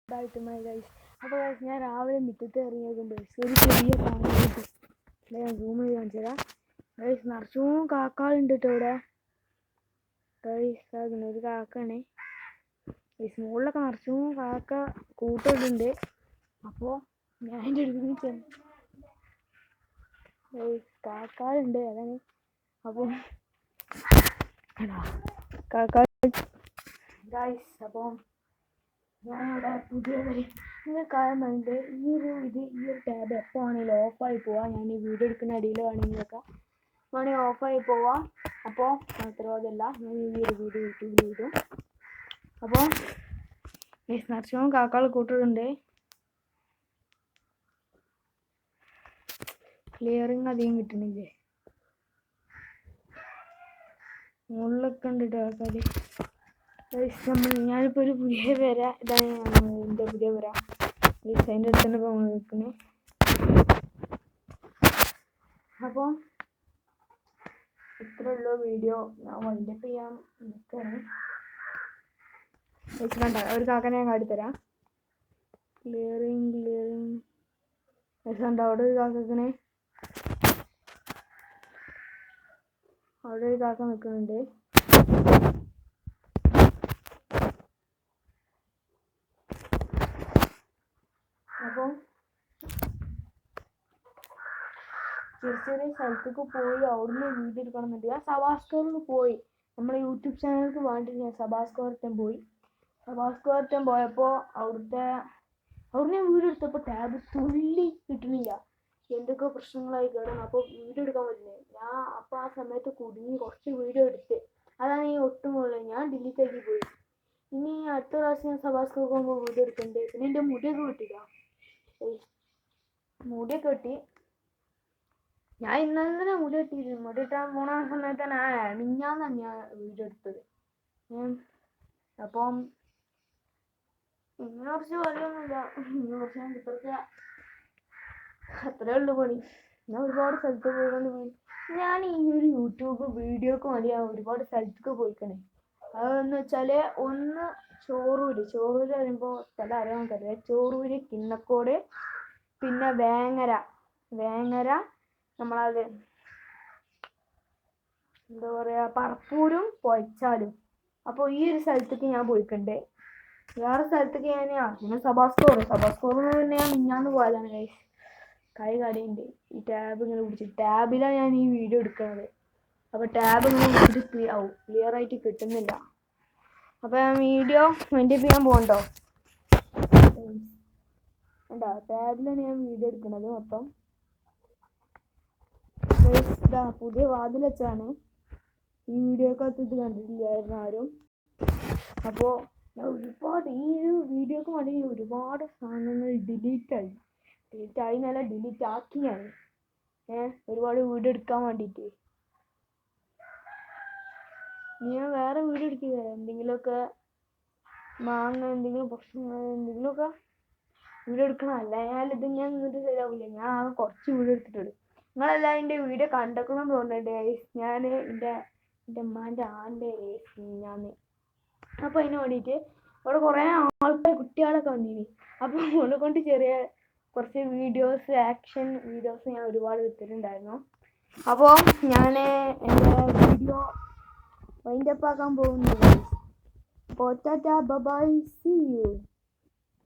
ഇതായിട്ടുമായി guys. അപ്പോൾ ഞാൻ രാവിലെ മുറ്റത്ത് ഇറങ്ങിയേക്കുമ്പോൾ ഒരു ചെറിയ കാണാനായിട്ട് ഞാൻ സൂം ചെയ്ത് കാണിച്ചു തരാം ഗൈസ്. നിറച്ചും കാക്കാളുണ്ട് കേട്ടോ ഇവിടെ ഗൈസ്. ഒരു കാക്കാണ് ഗൈസ്. മുകളിലൊക്കെ നിറച്ചും കാക്ക കൂട്ടുന്നുണ്ട്. അപ്പോൾ ഞാൻ എൻ്റെ അടുത്ത് ചെന്ന് ഗൈസ് കാക്കാളുണ്ട്, അതാണ്. അപ്പോൾ കാക്ക ഗൈസ്. അപ്പോൾ ഞാനിവിടെ പുതിയ കാര്യം പറഞ്ഞിട്ട് ഈ ഒരു ടാബ് എപ്പോൾ ആണെങ്കിലും ഓഫായി പോവാം. ഞാൻ ഈ വീഡിയോ എടുക്കുന്ന അടിയിൽ വേണമെങ്കിൽ ഓഫായി പോവാം. അപ്പോൾ ഉത്തരവാദിത്തമില്ല, ഞാൻ ഈ ഒരു വീഡിയോ യൂട്യൂബിൽ ഇടും. അപ്പോൾ നിറച്ചും കാക്കാൾ കൂട്ടുന്നുണ്ട്. ക്ലിയറിങ് അധികം കിട്ടണില്ലേ? മുകളിലൊക്കെ ഉണ്ട് കാക്കാൾ. ഞാനിപ്പോൾ ഒരു പുതിയ പേര, ഇതാണ് എൻ്റെ പുതിയ പേര. അതിൻ്റെ അടുത്ത് തന്നെ ഇപ്പോൾ നിൽക്കുന്നത്. അപ്പോൾ ഇത്രയുള്ള വീഡിയോ ഞാൻ വൈൻഡപ്പ് ചെയ്യാൻ നിൽക്കുകയാണ്. കണ്ട ഒരു കാക്കനെ ഞാൻ കാട്ടിത്തരാം. ക്ലിയറിങ് കണ്ടോ? അവിടെ ഒരു കാക്കനെ, അവിടെ ഒരു കാക്ക നിൽക്കുന്നുണ്ട്. അപ്പോൾ ചെറിയ സ്ഥലത്തേക്ക് പോയി അവിടുന്ന് വീഡിയോ എടുക്കണമെന്നുണ്ട്. ഞാൻ സബാസ്കോറിൽ പോയി, നമ്മുടെ യൂട്യൂബ് ചാനലിലേക്ക് വേണ്ടിയിട്ട് ഞാൻ സബാസ്കോർട്ടൻ പോയപ്പോൾ അവിടുന്ന് വീഡിയോ എടുത്തപ്പോൾ ടാബ് തുള്ളി കിട്ടണില്ല. എന്തൊക്കെ പ്രശ്നങ്ങളായി കിടന്നു. അപ്പോൾ വീഡിയോ എടുക്കാൻ പറ്റില്ല. ഞാൻ അപ്പോൾ ആ സമയത്ത് കുടുങ്ങി കുറച്ച് വീഡിയോ എടുത്ത്, അതാണ് ഈ ഒട്ടും ഉള്ളത്. ഞാൻ ഡിലീറ്റ് ആക്കി പോയി. ഇനി അടുത്ത പ്രാവശ്യം ഞാൻ സബാസ്കോർ പോകുമ്പോൾ വീഡിയോ എടുക്കണ്ടേ. പിന്നെ എൻ്റെ മുടിയൊക്കെ കിട്ടില്ല. മുടിയൊക്കെ കിട്ടി. ഞാൻ ഇന്നലെ മുടി കിട്ടിയിരുന്നു. മുടി കിട്ടാൻ പോണ സമയത്താണ് മിഞ്ഞാന്നാണ് ഞാൻ വീഡിയോ എടുത്തത്. അപ്പം ഇങ്ങനെ കുറച്ച് പണിയൊന്നുമില്ല, കുറച്ച് ഞാൻ കിട്ടത്തില്ല, അത്രേ ഉള്ളു പണി. ഞാൻ ഒരുപാട് സ്ഥലത്ത് പോയിക്കൊണ്ട് ഞാൻ ഈ ഒരു യൂട്യൂബ് വീഡിയോക്ക് വേണ്ടി ഞാൻ ഒരുപാട് സ്ഥലത്തേക്ക് പോയിക്കണേ. അതെന്ന് വെച്ചാൽ ഒന്ന് ചോറൂര് പറയുമ്പോൾ സ്ഥലം അറിയാൻ കഴിയില്ല. ചോറൂര്, കിണ്ണക്കോട്, പിന്നെ വേങ്ങര നമ്മളത് എന്താ പറയുക, പറപ്പൂരും പൊയച്ചാലും. അപ്പോൾ ഈ ഒരു സ്ഥലത്തേക്ക് ഞാൻ പോയിക്കണ്ടേ. വേറെ സ്ഥലത്തേക്ക് പിന്നെ സബാസ്കോർ പിന്നെ ഞാൻ മിഞ്ഞാന്ന് പോയതാണ് ഗൈസ്. കൈ കടയുണ്ട്. ഈ ടാബ് ഇങ്ങനെ പിടിച്ചിട്ട് ടാബിലാണ് ഞാൻ ഈ വീഡിയോ എടുക്കുന്നത്. അപ്പോൾ ടാബ് ഇങ്ങനെ പിടിച്ചിട്ട് ക്ലിയർ ആയിട്ട് കിട്ടുന്നില്ല. അപ്പോൾ ഞാൻ വീഡിയോ വൈൻഡപ്പ് ചെയ്യാൻ പോകണ്ടോ. എന്താ ടാബിലാണ് ഞാൻ വീഡിയോ എടുക്കുന്നത് മൊത്തം. ഇതാ പുതിയ വാതിൽ വെച്ചാണ്. ഈ വീഡിയോക്കകത്ത് ഇത് കണ്ടിട്ടില്ലായിരുന്നു ആരും. അപ്പോൾ ഞാൻ ഈ ഒരു വീഡിയോക്ക് വേണ്ടി ഒരുപാട് സാധനങ്ങൾ ഡിലീറ്റായി എന്നല്ല, ഡിലീറ്റ് ആക്കി ഞാൻ ഒരുപാട് വീഡിയോ എടുക്കാൻ വേണ്ടിയിട്ട്. ഞാൻ വേറെ വീഡിയോ എടുക്കുക, എന്തെങ്കിലുമൊക്കെ എന്തെങ്കിലും പ്രശ്നങ്ങൾ എന്തെങ്കിലുമൊക്കെ വീഡിയോ എടുക്കണം. അല്ലായാലും ഇത് ഞാൻ നിന്നിട്ട് ശരിയാവില്ല. ഞാൻ കുറച്ച് വീഡിയോ എടുത്തിട്ടുണ്ട്. നിങ്ങളെല്ലാം എൻ്റെ വീഡിയോ കണ്ടേക്കണമെന്ന് തോന്നുന്നുണ്ട്. ഞാൻ എൻ്റെ ഉമ്മാൻ്റെ ആൻ്റെ ഞാൻ അപ്പോൾ അതിന് വേണ്ടിയിട്ട് അവിടെ കുറേ കുട്ടികളൊക്കെ വന്നിനി. അപ്പോൾ അവനെ കൊണ്ട് ചെറിയ കുറച്ച് വീഡിയോസ്, ആക്ഷൻ വീഡിയോസ് ഞാൻ ഒരുപാട് എടുത്തിട്ടുണ്ടായിരുന്നു. അപ്പോൾ ഞാൻ എൻ്റെ വീഡിയോ വൈൻഡപ്പ് ആക്കാൻ പോകുന്നു. അപ്പോൾ ടാറ്റാ ബൈ, സീ യു.